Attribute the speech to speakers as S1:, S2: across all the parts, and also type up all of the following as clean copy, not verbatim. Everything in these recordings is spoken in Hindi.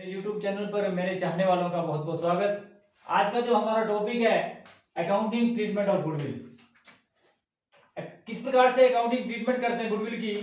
S1: YouTube चैनल पर मेरे चाहने वालों का बहुत बहुत स्वागत। आज का जो हमारा टॉपिक है अकाउंटिंग ट्रीटमेंट ऑफ गुडविल। किस प्रकार से अकाउंटिंग ट्रीटमेंट करते हैं गुडविल की,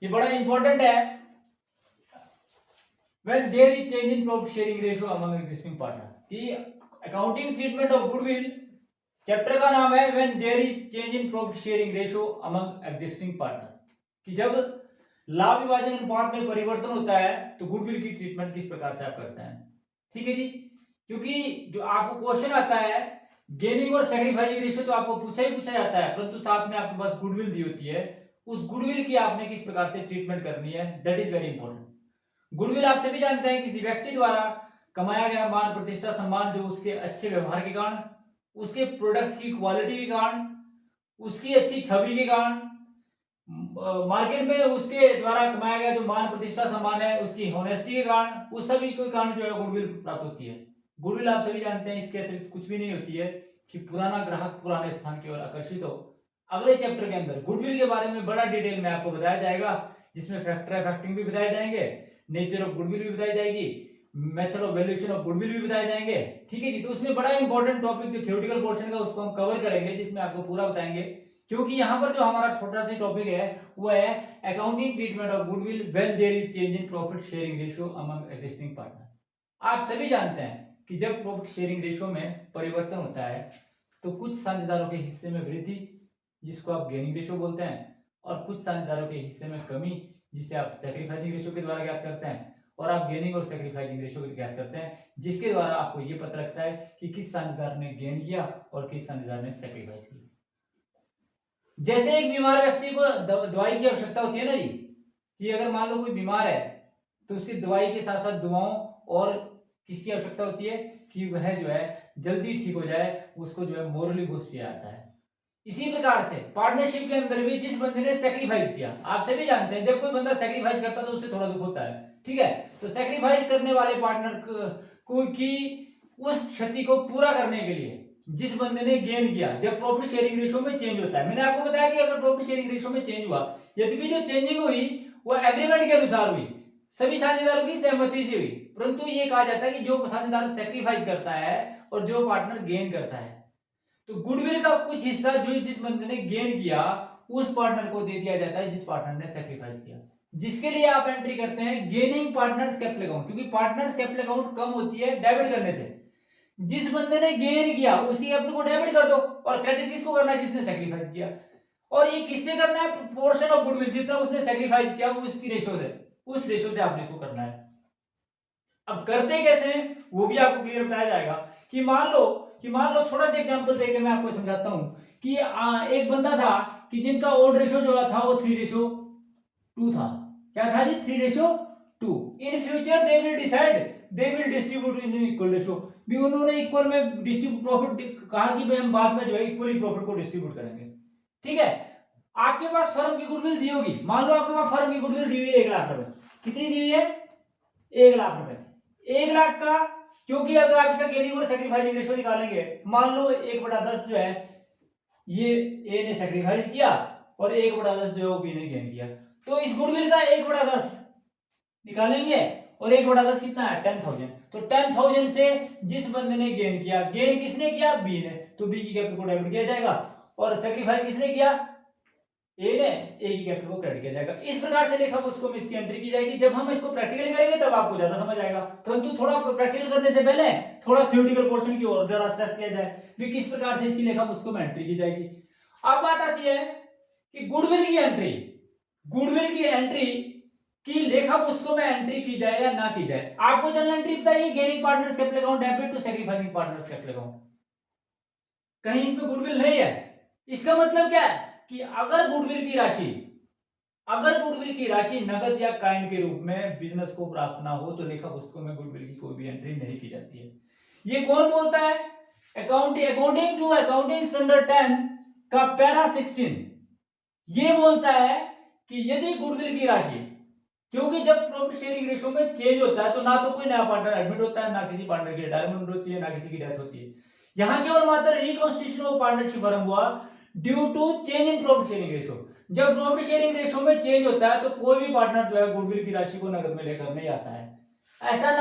S1: ये बड़ा इंपॉर्टेंट है। When there is change in profit sharing ratio among existing partner, कि accounting treatment of goodwill chapter का नाम है when there is change in profit sharing ratio among existing partner, कि जब लाभ विभाजन अनुपात में परिवर्तन होता है तो गुडविल की ट्रीटमेंट किस प्रकार से आप करते हैं। ठीक है जी, क्योंकि जो आपको क्वेश्चन आता है गेनिंग और सैक्रिफाइसिंग रेशियो तो आपको पूछा जाता है, परंतु साथ में आपके पास गुडविल दी होती है, उस गुडविल की आपने किस प्रकार से ट्रीटमेंट करनी है, that is very important. Goodwill आप सभी जानते हैं किसी व्यक्ति द्वारा कमाया गया मान, प्रतिष्ठा, सम्मान जो उसके अच्छे व्यवहार के कारण, उसके प्रोडक्ट की क्वालिटी के कारण, उसकी अच्छी छवि के कारण, मार्केट में उसके द्वारा कमाया गया जो मान, प्रतिष्ठा, सम्मान है, उसकी होनेस्टी के कारण, उस सभी के कारण जो है गुडविल प्राप्त होती है। गुडविल आप सभी जानते हैं इसके अतिरिक्त कुछ भी नहीं होती है कि पुराना ग्राहक पुराने स्थान की ओर आकर्षित हो। अगले चैप्टर के अंदर गुडविल के बारे में बड़ा डिटेल में आपको बताया जाएगा, जिसमें फैक्टर इफेक्टिंग भी बताए जाएंगे, नेचर ऑफ गुडविल भी बताई जाएगी, method of valuation of goodwill भी बताए जाएंगे। ठीक है जी, तो उसमें बड़ा इंपॉर्टेंट टॉपिक जो थ्योरेटिकल पोर्शन का उसको हम कवर करेंगे, जिसमें आपको पूरा बताएंगे। क्योंकि यहाँ पर जो हमारा छोटा सा टॉपिक है वो है accounting treatment of goodwill when there is change in profit sharing ratio among existing partner. आप सभी जानते हैं कि जब प्रॉफिट शेयरिंग रेशियो में परिवर्तन होता है तो कुछ साझेदारों के हिस्से में वृद्धि, जिसको आप गेनिंग रेशियो बोलते हैं, और कुछ साझेदारों के हिस्से में कमी, जिसे आप सैक्रिफाइसिंग रेशियो के द्वारा ज्ञात करते हैं, और आप गेनिंग और सैक्रिफाइसिंग रेशियो को ज्ञात करते हैं, जिसके द्वारा आपको ये पता लगता है कि किस साझेदार ने गेन किया और किस साझेदार ने सैक्रिफाइस किया। जैसे एक बीमार व्यक्ति को दवाई की आवश्यकता होती है ना जी, कि अगर मान लो कोई बीमार है तो उसकी दवाई के साथ साथ दुआओं और किसकी आवश्यकता होती है कि वह जो है जल्दी ठीक हो जाए, उसको जो है मोरली बूस्ट किया जाता है। इसी प्रकार से पार्टनरशिप के अंदर भी जिस बंदे ने सैक्रिफाइस किया, आप सभी जानते हैं जब कोई बंदा सैक्रिफाइस करता है तो उससे थोड़ा दुख होता है। ठीक है, तो सैक्रिफाइस करने वाले पार्टनर को की उस क्षति को पूरा करने के लिए जिस बंदे ने गेन किया, जब प्रॉफिट शेयरिंग रेशियो में चेंज होता है, मैंने आपको बताया कि अगर प्रॉफिट शेयरिंग रेशियो में चेंज हुआ, यदि भी जो चेंजिंग हुई वो एग्रीमेंट के अनुसार हुई, सभी साझेदारों की सहमति से हुई, परंतु ये कहा जाता है कि जो साझेदार सैक्रिफाइस करता है और जो पार्टनर गेन करता है, तो गुडविल का कुछ हिस्सा जो जिस बंदे ने गेन किया उस पार्टनर को दे दिया जाता है जिस पार्टनर ने सैक्रिफाइस किया, जिसके लिए आप एंट्री करते हैं गेनिंग पार्टनर्स कैपिटल अकाउंट, क्योंकि पार्टनर्स कैपिटल अकाउंट कम होती है डेबिट करने से। जिस बंदे ने गेन किया उसकी कैपिटल को डेबिट कर दो, और क्रेडिट किसको करना है, जिसने सैक्रिफाइस किया, और ये किससे करना है, प्रोपोर्शन ऑफ गुडविल, जितना उसने सैक्रिफाइस किया वो उसकी रेशियो से, उस रेशियो से आपने इसको करना है। अब करते कैसे हैं वो भी आपको क्लियर बताया जाएगा। कि मान लो छोटा सा एग्जांपल देके मैं आपको समझाता हूं कि एक बंदा था कि जिनका ओल्ड रेशियो जो था वो 3:2 था। क्या था जी, 3:2। In future they will decide, they will distribute in equal ratio, भी उन्होंने इक्वल में डिस्ट्रीब्यूट प्रॉफिट कहा कि भाई हम बाद में जो है इक्वली प्रॉफिट को डिस्ट्रीब्यूट करेंगे। ठीक है, आपके पास फर्म की गुडविल दी होगी, मान लो आपके पास फर्म की गुडविल दी हुई है 1 लाख रुपए। कितनी दी हुई है, 1 लाख रुपए। 1 लाख का, क्योंकि अगर आप इसका गेनिंग और सैक्रिफाइसिंग रेशियो निकालेंगे, मान लो 1/10 जो है ये ए ने सैक्रिफाइस किया और 1/10 जो है वो बी ने गेन किया, तो इस गुडविल का 1/10 निकालेंगे, और 1/10 कितना है, 10,000। तो 10,000 से जिस बंदे ने गेन किया, गेन किसने किया, बी ने, तो बी की कैपिटल को डेबिट किया जाएगा, और सैक्रिफाइस किसने किया, ए ने, ए की कैपिटल को क्रेडिट किया जाएगा। इस प्रकार से लेखा पुस्तकों में इसकी एंट्री की जाएगी। जब हम इसको प्रैक्टिकली करेंगे तब आपको ज्यादा समझ आएगा, परंतु थोड़ा प्रैक्टिकल करने से पहले थोड़ा थ्योरेटिकल पोर्शन की ओर जरा स्ट्रेस किया जाए कि किस प्रकार से इसकी लेखा पुस्तकों में एंट्री की जाएगी। अब बात आती है कि गुडविल की एंट्री, गुडविल की एंट्री की लेखा पुस्तकों में एंट्री की जाए या ना की जाए। आपको जनरल एंट्री बताइए, gaining partners capital account debit to sacrificing partners capital account, कहीं इसमें गुडविल नहीं है। इसका मतलब क्या है कि अगर गुडविल की राशि नगद या काइंड के रूप में बिजनेस को प्राप्त ना हो तो लेखा पुस्तकों में गुडविल की कोई भी एंट्री नहीं की जाती है। ये कौन बोलता है, अकॉर्डिंग टू अकाउंटिंग स्टैंडर्ड 10 का पैरा 16 ये बोलता है कि यदि गुडविल की राशि, क्योंकि जब प्रॉफिट शेयरिंग रेशियो में चेंज होता है तो ना तो कोई नया पार्टनर एडमिट होता है, ना किसी पार्टनर की रिटायरमेंट होती है, ना किसी की डेथ होती है, यहां केवल मात्र रिकॉन्स्टिट्यूशन ऑफ पार्टनरशिप फर्म हुआ due to change in profit sharing ratio. जब प्रॉफिट शेयरिंग रेशियो में चेंज होता है तो कोई भी पार्टनर जो है गुडविल की राशि को नकद में लेकर नहीं आता है। ऐसा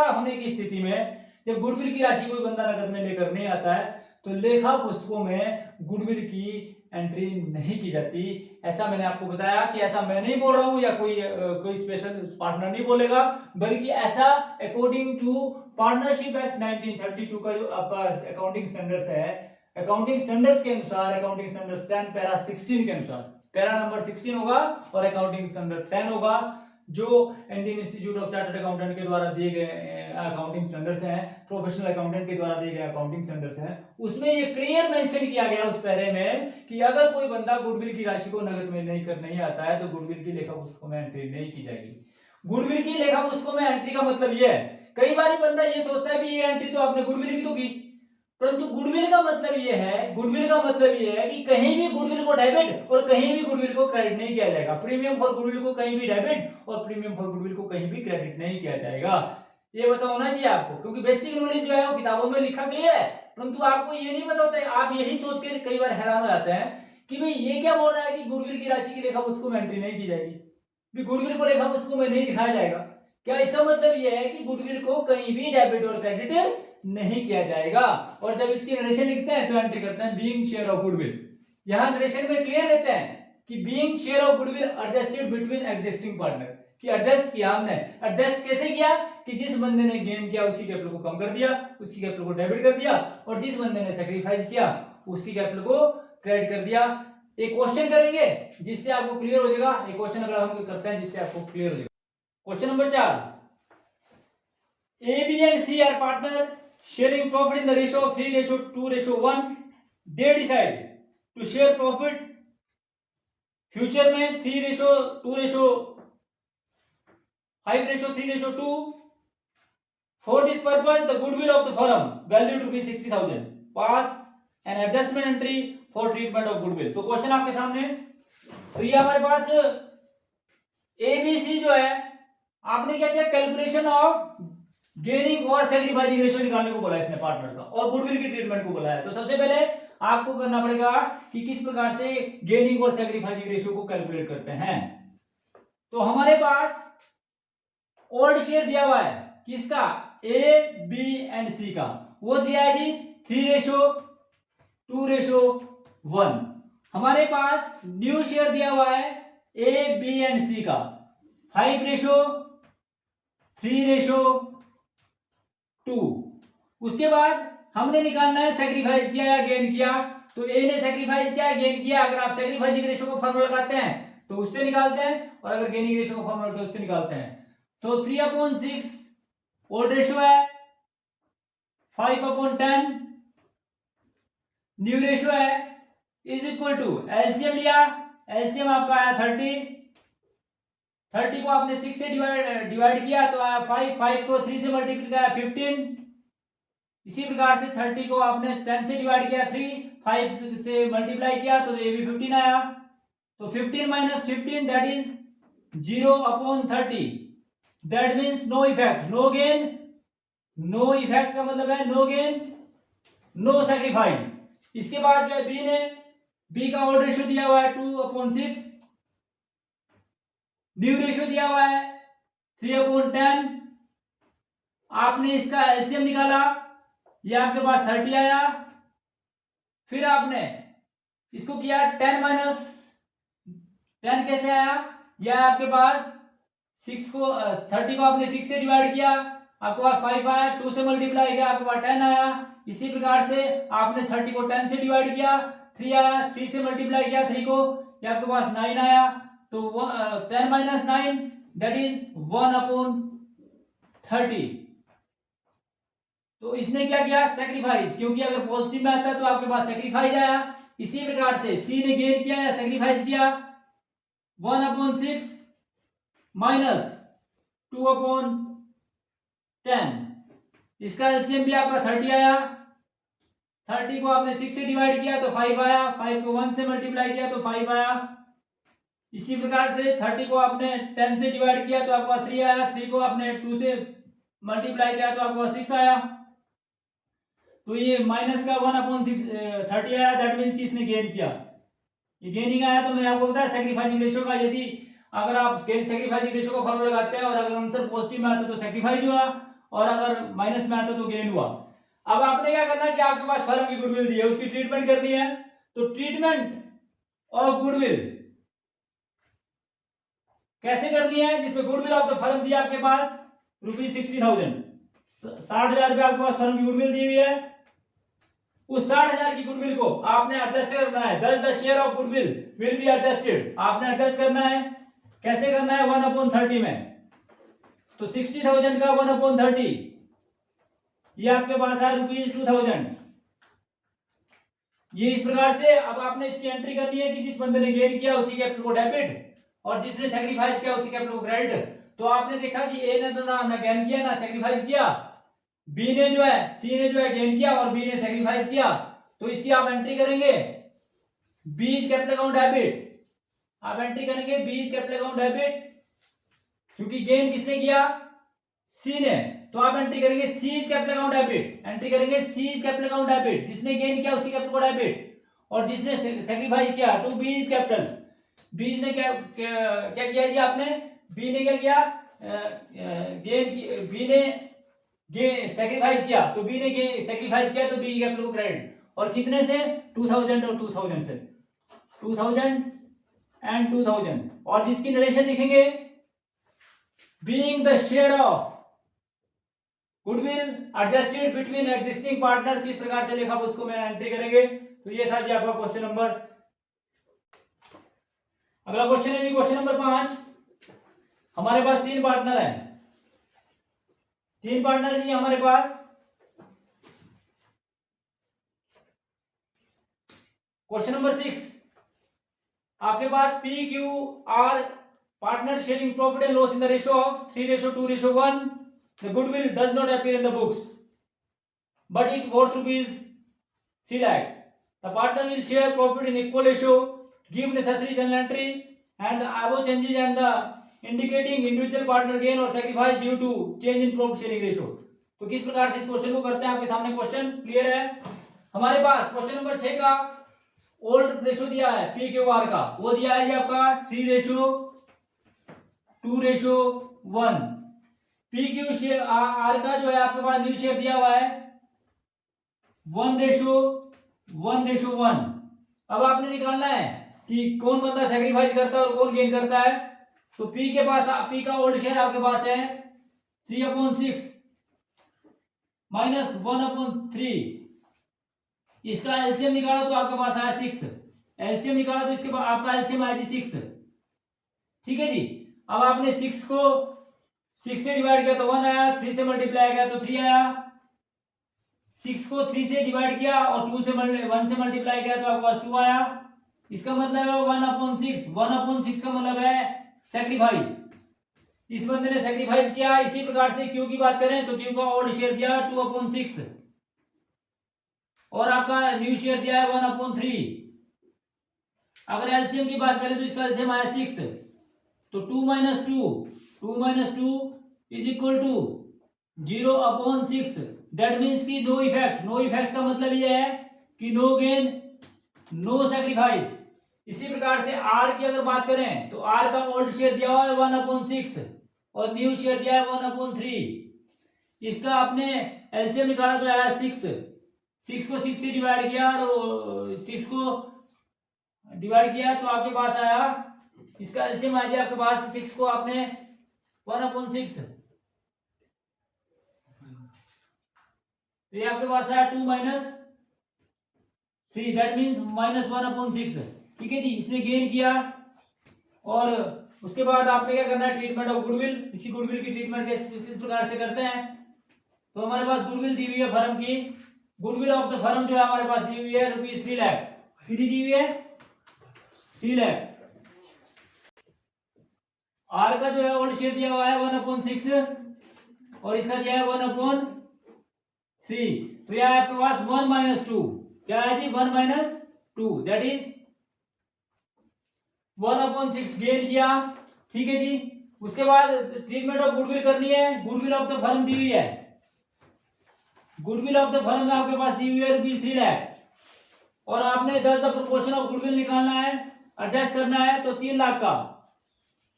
S1: होने की स्थिति में जब गुडविल की राशि कोई बंदा नकद में लेकर नहीं आता है तो लेखा पुस्तकों में गुडविल की एंट्री नहीं की जाती। ऐसा मैंने आपको बताया कि ऐसा मैं नहीं बोल रहा हूं या कोई स्पेशल पार्टनर नहीं बोलेगा, बल्कि ऐसा अकॉर्डिंग टू पार्टनरशिप एक्ट 1932 का जो आपका अकाउंटिंग स्टैंडर्ड्स है, अकाउंटिंग स्टैंडर्ड्स के अनुसार, अकाउंटिंग स्टैंडर्ड्स 10 पैरा 16 के अनुसार, पैरा नंबर 16 होगा और अकाउंटिंग स्टैंडर्ड 10 होगा, जो Indian institute of chartered accountant के द्वारा दिए गए अकाउंटिंग स्टैंडर्ड्स हैं, प्रोफेशनल अकाउंटेंट के द्वारा दिए गए अकाउंटिंग स्टैंडर्ड्स हैं। उसमें ये क्लियर मेंशन किया गया उस पैरे में कि अगर कोई बंदा गुडविल की राशि को नकद में नहीं आता है तो गुडविल की लेखा पुस्तकों में एंट्री नहीं की जाएगी। गुडविल की लेखा पुस्तकों में एंट्री का मतलब ये है, कई बार बंदा ये सोचता है कि ये एंट्री तो आपने गुडविल की तो की, परंतु गुडविल का मतलब ये है कि कहीं भी गुडविल को डेबिट और कहीं भी गुडविल को क्रेडिट नहीं किया जाएगा। प्रीमियम फॉर गुडविल को कहीं भी डेबिट और प्रीमियम फॉर गुडविल को कहीं भी क्रेडिट नहीं किया जाएगा। ये पता होना चाहिए आपको, क्योंकि बेसिक नॉलेज जो है वो किताबों में लिखा क्लियर है, परंतु आपको ये नहीं पता होता है। आप यही सोच के कई बार हैरान हो जाते हैं कि भाई ये क्या बोल रहा है कि गुडविल की राशि की लेखा पुस्तकों में एंट्री नहीं की जाएगी, गुडविल को लेखा पुस्तकों में नहीं दिखाया जाएगा। क्या इसका मतलब ये है कि गुडविल को कहीं भी डेबिट और क्रेडिट नहीं किया जाएगा? और जब इसकी नरेशन लिखते हैं तो एंट्री करते हैं बीइंग शेयर ऑफ गुडविल। यहां नरेशन में क्लियर रहते हैं कि being share of goodwill adjusted between existing partner, कि एडजस्ट किया हमने। एडजस्ट कैसे किया कि जिस बंदे ने गेन किया उसकी कैपिटल को कम कर दिया, उसकी कैपिटल को डेबिट कर दिया, और जिस बंदे ने सैक्रिफाइस किया उसकी कैपिटल को क्रेडिट कर दिया। एक क्वेश्चन करेंगे जिससे आपको क्लियर हो जाएगा, एक क्वेश्चन अगर हम करते हैं जिससे आपको क्लियर हो जाएगा। Question number 4, A, B and C are partner sharing profit in the ratio of 3:2:1. They decide to share profit future में 3:2:5:3:2. For this purpose, the goodwill of the firm valued rupees 60,000. Pass an adjustment entry for treatment of goodwill. तो क्वेश्चन आपके सामने, तो ये हमारे पास ABC जो है, आपने क्या किया, कैलकुलेशन ऑफ गेनिंग और सैक्रिफाइसिंग रेशियो निकालने को बोला इसने पार्टनर का, और गुडविल की ट्रीटमेंट को बोला है। तो सबसे पहले आपको करना पड़ेगा कि किस प्रकार से गेनिंग और सैक्रिफाइसिंग रेशियो को कैलकुलेट करते हैं। तो हमारे पास ओल्ड शेयर दिया हुआ है किसका, A, B एंड C का, वो दिया है जी 3:2:1। हमारे पास न्यू शेयर दिया हुआ है A, B एंड C का 5:3:2। उसके बाद हमने निकालना है सैक्रिफाइस किया या गेन किया। तो ए ने सैक्रिफाइस किया या गेन किया, अगर आप सैक्रिफाइसिंग रेशियो को फॉर्मूला लगाते हैं तो उससे निकालते हैं, और अगर गेनिंग रेशियो को फॉर्मूला तो उससे निकालते हैं। तो 3/6 ओल्ड रेशियो है, 5/10 न्यू रेशियो है, इज इक्वल टू एलसीएम लिया, एलसीएम आपका आया 30 को आपने 6 से डिवाइड किया तो आया 5 को 3 से मल्टीप्लाई किया 15। इसी प्रकार से 30 को आपने 10 से डिवाइड किया 5 से मल्टीप्लाई किया तो ये भी 15 आया। तो 15 - 15 that is 0/30, that means no effect, no gain, no effect का मतलब है नो गेन, नो सैक्रिफाइस। इसके बाद जो है बी का ओल्ड रेशियो दिया हुआ है 2/6, न्यू रेशियो दिया हुआ है 3/10। आपने इसका एलसीएम निकाला, ये आपके पास 30 आया। फिर आपने इसको किया 10 - 10 कैसे आया, यह आपके पास 6 को 30 को आपने 6 से डिवाइड किया, आपके पास 5 आया, 2 से मल्टीप्लाई किया आपके पास 10 आया। इसी प्रकार से आपने 30 को 10 से डिवाइड किया, 3 आया, 3 से मल्टीप्लाई किया 3 को, ये आपके पास 9 आया। तो 10 - 9 दैट इज 1/30। तो इसने क्या किया, सैक्रिफाइस, क्योंकि अगर पॉजिटिव में आता है तो आपके पास सैक्रिफाइस आया। इसी प्रकार से सी ने गेन किया या सैक्रिफाइस किया, 1/6 माइनस 2/10। इसका एलसीएम भी आपका 30 आया। 30 को आपने 6 से डिवाइड किया तो 5 आया, 5 को 1 से मल्टीप्लाई किया तो 5 आया। इसी प्रकार से 30 को आपने 10 से डिवाइड किया तो आपके पास 3 आया, 3 को आपने 2 से मल्टीप्लाई किया तो आपके पास 6 आया। तो ये माइनस का 1/6 30 आया, दैट मीन्स कि इसने गेन किया। ये गेनिंग आया तो मैंने आपको बताया सैक्रिफाइसिंग रेशियो का, यदि अगर आप सैक्रिफाइसिंग रेशियो का फॉर्मूला लगाते हैं और अगर आंसर पॉजिटिव में आता तो सैक्रिफाइस हुआ और अगर माइनस में आता तो गेन हुआ। अब आपने क्या करना है कि आपके पास फर्म की गुडविल दी है, उसकी ट्रीटमेंट करनी है। तो ट्रीटमेंट ऑफ गुडविल कैसे करनी है, जिसमें गुडविल ऑफ द फर्म दिया आपके पास ₹60,000, 60,000 रुपए आपके पास फर्म की गुडविल दी हुई है। उस 60,000 की गुडविल को आपने एडजस्ट करना है, the share of goodwill will be adjusted, आपने एडजस्ट करना है। कैसे करना है, 1/30 में। तो 60,000 का 1/30 ये आपके पास है ₹2,000। ये इस प्रकार से अब आपने इसकी एंट्री करनी है कि जिस बंदे ने गेन किया उसी कैपिटल को डेबिट और जिसने सैक्रिफाइस किया उसी कैपिटल को क्रेडिट। तो आपने देखा कि ए ने तो ना गेन किया ना सैक्रिफाइस किया, बी ने जो है सी ने जो है गेन किया और बी ने सैक्रिफाइस किया। तो इसकी आप एंट्री करेंगे B is capital account debit, आप एंट्री करेंगे B is capital account debit, क्योंकि गेन किसने किया, सी ने। तो आप एंट्री करेंगे C is capital account debit, entry करेंगे C is capital account debit, जिसने गेन किया उसी कैपिटल को डेबिट और जिसने सैक्रिफाइस किया to B is capital. B ने क्या किया जी आपने, बी ने क्या किया, गेन, बी ने सैक्रिफाइस किया तो बी ने सैक्रिफाइस किया तो बी कैपिटल को क्रेडिट और कितने से 2000 और 2000 से 2000 एंड 2000 और जिसकी नरेशन लिखेंगे being the share of goodwill adjusted between existing partners, इस प्रकार से लिखा उसको मैं एंट्री करेंगे। तो ये था जी आपका क्वेश्चन नंबर। अगला क्वेश्चन है जी क्वेश्चन नंबर 5। हमारे पास 3 पार्टनर हैं, 3 पार्टनर जी हमारे पास। क्वेश्चन नंबर 6, आपके पास P Q R partner sharing profit and loss in the ratio of 3:2:1। The goodwill does not appear in the books but it worth ₹3 lakh। The partner will share profit in equal ratio, give necessary journal entry and the above changes and the indicating individual partner gain और sacrifice due to change in profit sharing ratio. तो किस प्रकार से इस क्वेश्चन को करते हैं, आपके सामने क्वेश्चन क्लियर है। हमारे पास क्वेश्चन नंबर 6 का ओल्ड रेशियो दिया है पी क्यू आर का, वो दिया है जी आपका 3:2:1। पी क्यू शेयर आर का जो है आपके पास न्यू शेयर दिया हुआ है 1:1:1। अब आपने निकालना है कि कौन बंदा सैक्रिफाइस करता है और कौन गेन करता है। तो पी के पास, पी का ओल्ड शेयर आपके पास है 3/6 माइनस 1/3। इसका एलसीएम निकाला तो आपके पास आया 6, एलसीएम निकाला तो इसके बाद आपका एलसीएम आया जी 6। ठीक है जी। अब आपने 6 को 6 से डिवाइड किया तो 1 आया, 3 से मल्टीप्लाई किया तो 3 आया, 6 को 3 से डिवाइड किया और 1 से मल्टीप्लाई किया तो आपके पास 2 आया। इसका मतलब है 1/6, 1/6 का मतलब है सैक्रिफाइस। इस बंदे ने सैक्रिफाइस किया। इसी प्रकार से क्यू की बात करें तो क्यू का ओल्ड शेयर दिया 2/6 और आपका न्यू शेयर दिया है 1/3। अगर एलसीएम की बात करें तो इसका एलसीएम आया 6, तो 2 - 2 is equal to 0/6। That means की नो इफेक्ट। नो इफेक्ट का मतलब यह है कि नो गेन नो सैक्रिफाइस। इसी प्रकार से आर की अगर बात करें तो आर का ओल्ड शेयर दिया हुआ है 1/6 और न्यू शेयर दिया है 1/3। इसका आपने एलसीएम निकाला तो आया 6 को 6 से डिवाइड किया और 6 को डिवाइड किया तो आपके पास आया, इसका एलसीएम आ जाए आपके पास 6 को आपने 1/6, तो ये आपके पास आया 2 - 3, दैट मीन्स -1/6। ठीक है जी। इसने गेन किया और उसके बाद आपने क्या करना है, ट्रीटमेंट ऑफ गुडविल। इसी गुडविल की ट्रीटमेंट इस प्रकार से करते हैं। तो हमारे पास गुडविल दी हुई है फर्म की, गुडविल ऑफ द फर्म जो है हमारे पास दी हुई है ₹3 लाख। कितनी दी हुई है, 3 लाख। आर का जो है ओल्ड शेयर दिया हुआ है 1/6 और इसका दिया है 1/3। तो यह आपके पास 1 - 2 क्या है जी, 1 - 2 दैट इज 1/6 गेन किया। ठीक है जी। उसके बाद ट्रीटमेंट ऑफ गुडविल करनी है। गुडविल ऑफ द फर्म दी हुई है, गुडविल ऑफ द फर्म आपके पास दी हुई है ₹3 लाख। और आपने 10 द प्रोपोर्शन ऑफ गुडविल निकालना है, एडजस्ट करना है, तो 3 लाख का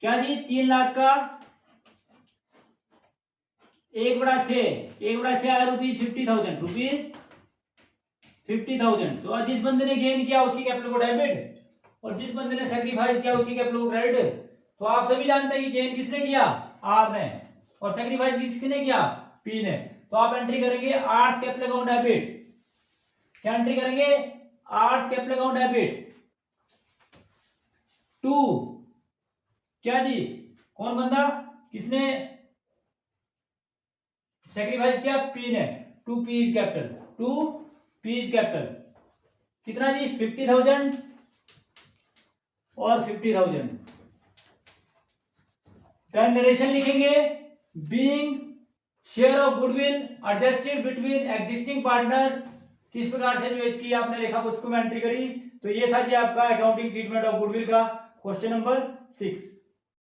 S1: क्या जी, 3 लाख का 1/6 आया रुपीज 50,000, रुपीज 50,000। तो जिस बंदे ने गेन किया उसी कैपिटल को डेबिट और जिस बंदे ने सेक्रीफाइस किया उसी कैपिटल को क्रेडिट। तो आप सभी जानते हैं कि गेन किसने किया, आर ने, और सेक्रीफाइस किसने किया, पी ने। तो आप एंट्री करेंगे आर्ट्स कैपिटल अकाउंट डेबिट, क्या एंट्री करेंगे, R's capital account debit to क्या जी, कौन बंदा, किसने सेक्रीफाइस किया, पी ने, to P is capital, to P is capital कितना जी, 50,000 और 50,000। देन नरेशन लिखेंगे, being share of goodwill adjusted between existing partner, किस प्रकार से जो इसकी आपने लेखा पुस्तक में एंट्री करी। तो ये था जी आपका अकाउंटिंग ट्रीटमेंट ऑफ गुडविल का क्वेश्चन नंबर 6।